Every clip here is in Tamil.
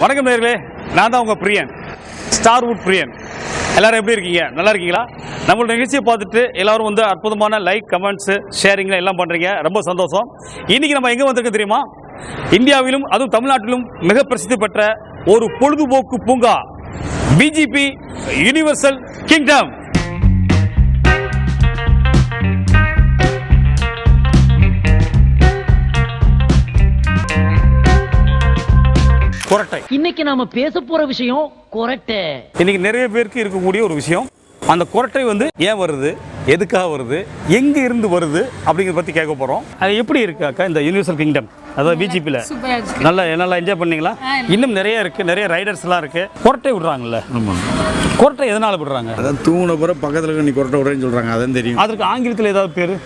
வணக்கம் நேயர்களே, நான் தான் உங்கள் பிரியன், ஸ்டார்வுட் பிரியன். எல்லாரும் எப்படி இருக்கீங்க? நல்லா இருக்கீங்களா? நம்மளோட நிகழ்ச்சியை பார்த்துட்டு எல்லாரும் வந்து அற்புதமான லைக், கமெண்ட்ஸு, ஷேரிங் எல்லாம் பண்ணுறீங்க. ரொம்ப சந்தோஷம். இன்றைக்கி நம்ம எங்கே வந்திருக்கோம் தெரியுமா? இந்தியாவிலும் அதுவும் தமிழ்நாட்டிலும் மிக பிரசித்தி பெற்ற ஒரு பொழுதுபோக்கு பூங்கா, VGP யூனிவர்சல் கிங்டம். கொரட்டை. இன்னைக்கு நாம பேச போற விஷயம் கொரட்டை. இன்னைக்கு நிறைய பேருக்கு இருக்கக்கூடிய ஒரு விஷயம், அந்த கொரட்டை வந்து ஏன் வருது, எதுக்காக வருது, எங்க இருந்து வருது அப்படிங்கிறத பத்தி கேட்க போறோம். அது எப்படி இருக்கு அக்கா இந்த யூனிவர்சல் கிங்டம், அதாவது VGPல நல்லா என்ஜாய் பண்ணீங்களா? இன்னும் நிறைய இருக்கு, நிறைய ரைடர்ஸ் எல்லாம் இருக்கு. கொரட்டை விடுறாங்கல்ல, கொரட்டை எதனால விடுறாங்க? அதான் தூங்கின பிறகு பக்கத்தில் நீ கொரட்டை விடுறேன்னு சொல்றாங்க, அதான் தெரியும். அதுக்கு ஆங்கிலத்தில் ஏதாவது பேரு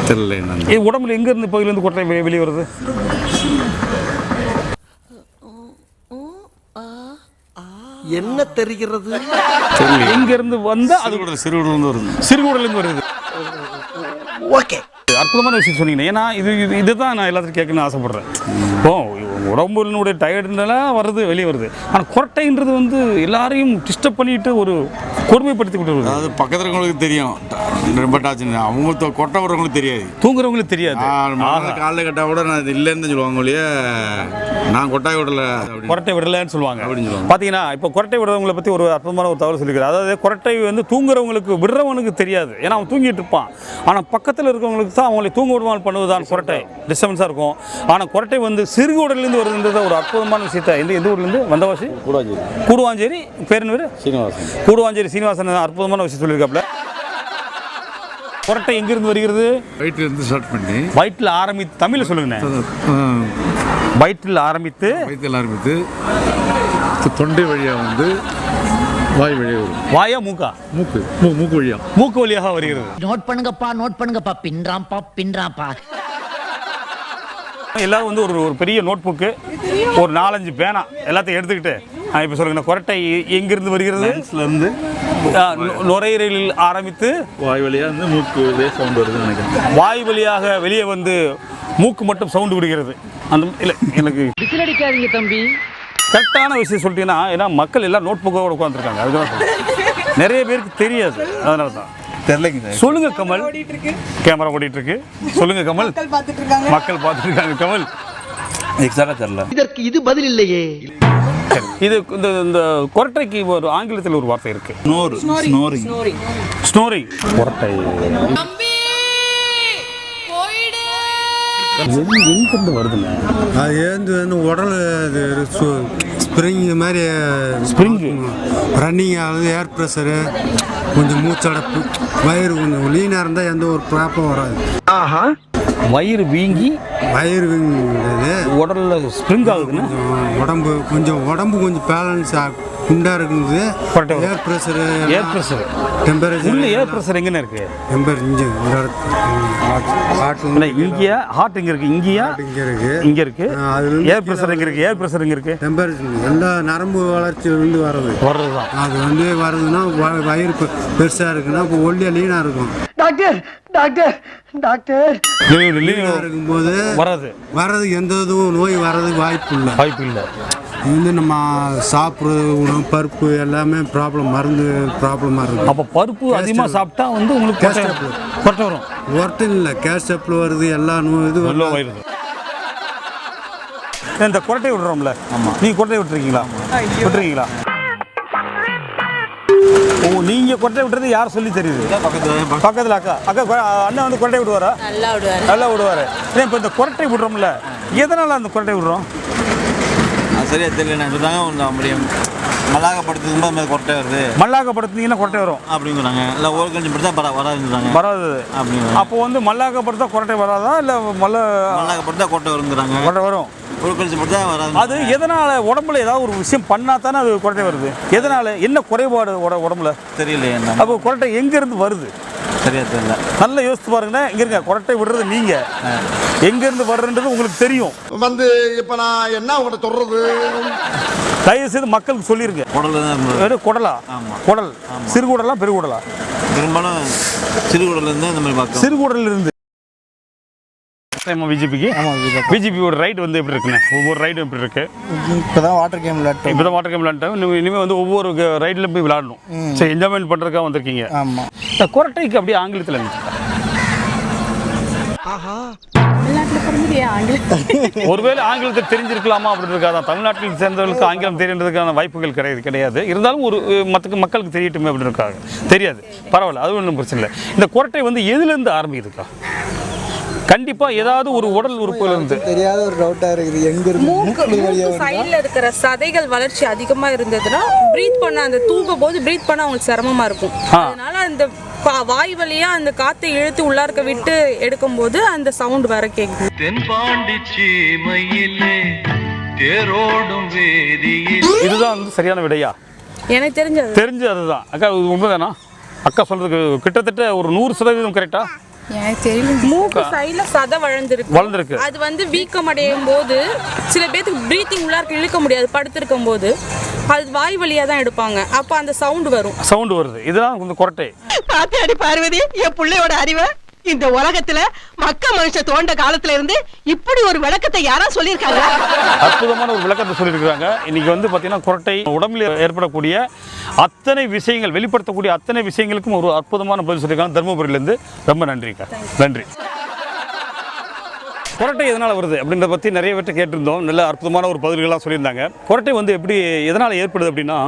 தெரியல. இது உடம்புல எங்க இருந்து பகுதியிலிருந்து கொரட்டை வெளியே வருது? என்ன தெரிகிறது? எங்க இருந்து வந்தா அது சிறுகுடலிருந்து வருது. ஓகே, அற்புதமான விஷயம் சொன்னீங்க. ஏன்னா இதுதான் நான் எல்லாத்தையும் கேட்கணும்னு ஆசைப்படுறேன். இப்போ உடம்புனுடைய டயர்டுனால வருது, வெளியே வருது. ஆனால் கொரட்டைன்றது வந்து எல்லாரையும் டிஸ்டர்ப் பண்ணிட்டு ஒரு கொடுமைப்படுத்தி விட்டு, அதாவது பக்கத்தில் இருக்கவங்களுக்கு தெரியும் ரொம்ப டாச்சுன்னு, அவங்க கொட்டை விடுறவங்களுக்கு தெரியாது, தூங்குறவங்களுக்கு தெரியாது. காலைல கட்டா கூட நான் இது இல்லைன்னு சொல்லுவாங்க இல்லையா, நான் கொட்டாய் விடல, கொரட்டை விடலன்னு சொல்லுவாங்க அப்படின்னு சொல்லுவாங்க. பார்த்தீங்கன்னா இப்போ கொரட்டை விடுறவங்களை பற்றி ஒரு அற்புதமான ஒரு தகவல் சொல்லிக்கிறேன். அதாவது கொரட்டை வந்து தூங்குறவங்களுக்கு, விடுறவனுக்கு தெரியாது, ஏன்னா அவன் தூங்கிட்டு இருப்பான். ஆனால் பக்கத்தில் இருக்கவங்களுக்கு தான் அவங்களை தூங்க விடுவான் பண்ணுவதுதான் கொரட்டை. டிஸ்டர்பன்ஸாக இருக்கும். ஆனால் கொரட்டை வந்து சிறுகு உடலிருந்து வருதுன்றது ஒரு அற்புதமான விஷயத்தை. எந்த ஊர்லேருந்து? வந்தவாசி, கூடுவாஞ்சேரி. பேர் என்ன பேர்? சீனிவாசன். கூடுவாஞ்சேரி சீனிவாசன் அற்புதமான விஷயம் சொல்லியிருக்காப்புல. கொரட்டை எங்கிருந்து வருகிறது? வயிற்றுல இருந்து ஸ்டார்ட் பண்ணி வயிற்றில் ஆரம்பித்து, தமிழில் சொல்லுங்கண்ணே. வயிற்றில் ஆரம்பித்து தொண்டை வழியாக வந்து வாய் வழியாக வரும். வாயா மூக்கா? மூக்கு வழியாக, மூக்கு வழியாக வருகிறது. நோட் பண்ணுங்கப்பா, பின்றாம்பா. எல்லாரும் வந்து ஒரு பெரிய நோட் புக்கு, ஒரு 4-5 பேனா எல்லாத்தையும் எடுத்துக்கிட்டு இப்போ சொல்லுங்க, கொரட்டை எங்கிருந்து வருகிறது? இருந்து நுரையீரலில் ஆரம்பித்து வாய் வழியாக வந்து மூக்கு சவுண்ட் வருதுன்னு நினைக்கிறேன். வாய் வழியாக வெளியே வந்து மூக்கு மட்டும் சவுண்டு விடுகிறது. அந்த இல்லை, எனக்கு விசில் அடிக்காதீங்க தம்பி. கரெக்டான விஷயம் சொல்லிட்டீங்கன்னா, ஏன்னா மக்கள் எல்லாம் நோட் புக்கோட உட்காந்துருக்காங்க. அதுதான் நிறைய பேருக்கு தெரியாது, அதனால தான் தெரியலைங்க. சொல்லுங்க கமல். கேமரா ஓடிட்டு இருக்கு. சொல்லுங்க கமல். மக்கள் பார்த்துட்டு இருக்காங்க. கமல் எக்ஸாக்டா தெரியல. இதற்கு இது பதில் இல்லையே. இது இந்த கொரட்டைக்கு ஒரு ஆங்கிலத்தில் ஒரு வார்த்தை இருக்கு, ஸ்னோரிங். கொரட்டை எங்கிருந்து வருதுங்க? அது ஏந்து உடல் ஸ்ப்ரிங் மாதிரி, ஸ்ப்ரிங்கு ரன்னிங் ஆகுது, ஏர் ப்ரெஷரு, கொஞ்சம் மூச்சடைப்பு, வயிறு கொஞ்சம் லீனாக இருந்தால் எந்த ஒரு ப்ராப்ளம் வராது. வயிறு வீங்கி, வயிறு வீங்குது, உடல்ல ஸ்ப்ரிங் ஆகுதுன்னா உடம்பு கொஞ்சம் பேலன்ஸ் குண்டாக இருக்குது. ஏர் ப்ரெஷரு, டெம்பரேச்சர். உள்ள ஏர் ப்ரெஷர் எங்கன்னு இருக்கு? இங்கே இங்கேயா? ஹார்ட் எங்க இருக்கு? இங்கேயா? இங்க இருக்கு. ஏர் ப்ரெஷர் எங்க இருக்கு? ஏர் ப்ரெஷர் எங்க இருக்கு? டெம்பரேச்சர் எல்லா நரம்பு வளர்ச்சியிலிருந்து வர்றதுதான். அது வந்து வருதுன்னா வயிறு பெருசாக இருக்குன்னா இப்போ ஒல்லியாக லீனாக இருக்கும். டாக்டர் இருக்கும்போது வர்றது எந்த இதுவும் நோய் வர்றதுக்கு வாய்ப்பு இல்லை. இது வந்து நம்ம சாப்பிட்ற உணவு, பருப்பு எல்லாமே மருந்து ப்ராப்ளமாக இருக்குது. அப்போ பருப்பு அதிகமாக சாப்பிட்டா வந்து உங்களுக்கு கொரட்டை வரும். ஒருத்தன் இல்லை, கேஸ்டப்பில் வருது, எல்லா நோய் இது வருது. இந்த கொரட்டை விடுறோம்ல, நீங்கள் கொரட்டை விட்டுருக்கீங்களா? ஓ, நீங்கள் கொரட்டை விட்டுறது யார் சொல்லி தெரியுது? பக்கத்தில் அக்கா அண்ணன் வந்து கொரட்டை விடுவாரா? நல்லா விடுவார். இப்போ இந்த கொரட்டை விடுறோம்ல, எதனால் அந்த கொரட்டை விடுறோம்? சரியா தெரியல. சொல்றாங்க முடியும் மல்லாக்கப்படுத்தும் கொரட்டை வருது, மல்லாக்கப்படுத்தினீங்கன்னா கொரட்டை வரும் அப்படிங்கிறாங்க. இல்லை ஓர்கஞ்சி படுத்தா வராது அப்படிங்க. அப்போ வந்து மல்லாக்கப்படுத்தா கொரட்டை வராதா? இல்லை மல்லாக்கப்படுத்தா கொரட்டை வருங்கிறாங்க. கொரட்டை வரும். ஓர்கஞ்சி படுத்தா வராது. அது எதனால? உடம்புல ஏதாவது ஒரு விஷயம் பண்ணா தானே அது கொரட்டை வருது. எதனால? என்ன குறைபாடு உடம்புல? தெரியல என்ன. அப்போ கொரட்டை எங்கேருந்து வருது? சரியா தெரியல. நல்லா யோசித்து பாருங்கண்ணே. இங்கே இருங்க, கொரட்டை விடுறது நீங்கள், எங்கேருந்து வர்றதுன்றது உங்களுக்கு தெரியும். வந்து இப்போ நான் என்ன உங்கள்கிட்ட சொல்றது? தயவு செய்து மக்களுக்கு சொல்லிருங்க. குடலா? குடல். சிறுகுடலா பெருகுடலா? பெரும்பாலும் சிறுகுடல் இருந்து இந்த மாதிரி பார்க்கலாம். சிறுகுடல் இருந்து ஃபர்ஸ்ட் டைம் விஜிபிக்கு விஜிபியோட ரைடு வந்து எப்படி இருக்குண்ணே? ஒவ்வொரு ரைடும் எப்படி இருக்கு? இப்போதான் வாட்டர் கேம் விளையாட்டோம். இப்போ தான் வாட்டர் கேம் விளையாண்டோம். இனிமேல் வந்து ஒவ்வொரு ரைடில் போய் விளையாடணும். சரி, என்ஜாய்மெண்ட் பண்ணுறதுக்காக வந்திருக்கீங்க. ஆமாம். இந்த குரட்டைக்கு அப்படியே ஆங்கிலத்தில் இருந்துச்சு. ஒருவேளை ஆங்கிலத்தை தெரிஞ்சிருக்கலாமா அப்படின்னு இருக்காதான். தமிழ்நாட்டில் சேர்ந்தவர்களுக்கு ஆங்கிலம் தெரியுறதுக்கான வாய்ப்புகள் கிடையாது. இருந்தாலும் ஒரு மக்களுக்கு தெரியட்டுமே அப்படின்னு இருக்காங்க. தெரியாது, பரவாயில்ல, அது ஒன்றும் பிரச்சனை இல்லை. இந்த குரட்டை வந்து எதுலேருந்து ஆரம்பிக்குதுக்கா? கண்டிப்பா ஏதாவது ஒரு உடல் உறுப்புல இருந்து தெரியாத ஒரு டவுட்டா இருக்குது. எங்க இருந்து? மூக்கு சைடுல இருக்கிற சதைகள் வளர்ச்சி அதிகமா இருந்ததுன்னா பிரீத் பண்ண, அந்த தூங்கும் போது பிரீத் பண்ண அவங்களுக்கு சிரமமா இருக்கும். அதனால அந்த வாய் வழியா அந்த காத்தை இழுத்து உள்ளார்க்க விட்டு எடுக்கும் போது அந்த சவுண்ட் வர கேக்குது. இதுதான் வந்து சரியான விடையா? எனக்கு தெரிஞ்சது அதுதான். அக்கா உண்மைதானா? அக்கா சொல்றதுக்கு கிட்டத்தட்ட ஒரு 100% கரெக்டா? எனக்கு தெரியல. மூக்கு சைடுல சதை வளர்ந்துருக்கு. அது வந்து வீக்கம் அடையும் போது சில பேருக்கு பிரீத்திங் உள்ளார்க்க இழுக்க முடியாது. படுத்திருக்கும் போது அது வாய் வழியா தான் எடுப்பாங்க. அப்ப அந்த சவுண்ட் வருது. இதுதான் இந்த குரட்டை. பாத்தியாடி பார்வதி, என் பிள்ளையோட அறிவை. இந்த உலகத்துல மக்க மனுஷ தோண்ட காலத்துல இருந்து இப்படி ஒரு விளக்கத்தை யாரா சொல்லியிருக்காங்க? அற்புதமான ஒரு விளக்கத்தை சொல்லியிருக்காங்க. இன்னைக்கு வந்து பாத்தீங்கன்னா குரட்டை உடம்பில் ஏற்படக்கூடிய அத்தனை விஷயங்கள், வெளிப்படுத்தக்கூடிய அத்தனை விஷயங்களுக்கும் ஒரு அற்புதமான பதில் சொல்லியிருக்காங்க. தருமபுரியிலேருந்து ரொம்ப நன்றிக்கா. நன்றி. குரட்டை எதனால் வருது அப்படின்றத பற்றி நிறைய பேர்ட்ட கேட்டிருந்தோம். நல்ல அற்புதமான ஒரு பதில்கள்லாம் சொல்லியிருந்தாங்க. குரட்டை வந்து எப்படி எதனால் ஏற்படுது அப்படின்னா,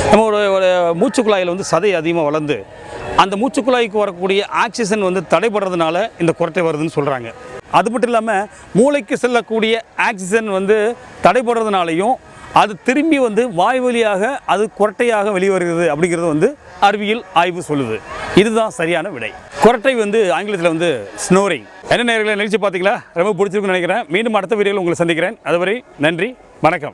நம்ம ஒரு மூச்சுக்குழாயில் வந்து சதை அதிகமாக வளர்ந்து அந்த மூச்சுக்குழாய்க்கு வரக்கூடிய ஆக்சிஜன் வந்து தடைபடுறதுனால இந்த குரட்டை வருதுன்னு சொல்கிறாங்க. அது மட்டும் இல்லாமல் மூளைக்கு செல்லக்கூடிய ஆக்சிஜன் வந்து தடைபடுறதுனாலையும் அது திரும்பி வந்து வாய் வழியாக அது குரட்டையாக வெளிவருகிறது அப்படிங்கிறது வந்து அறிவியல் ஆய்வு சொல்லுது. இதுதான் சரியான விடை. குரட்டை வந்து ஆங்கிலத்தில் வந்து ஸ்னோரிங். என்ன நேயர்களே, நிகழ்ச்சி பார்த்தீங்களா? ரொம்ப பிடிச்சிருக்குன்னு நினைக்கிறேன். மீண்டும் அடுத்த வீடியோவில் உங்களை சந்திக்கிறேன். அதுவரை நன்றி, வணக்கம்.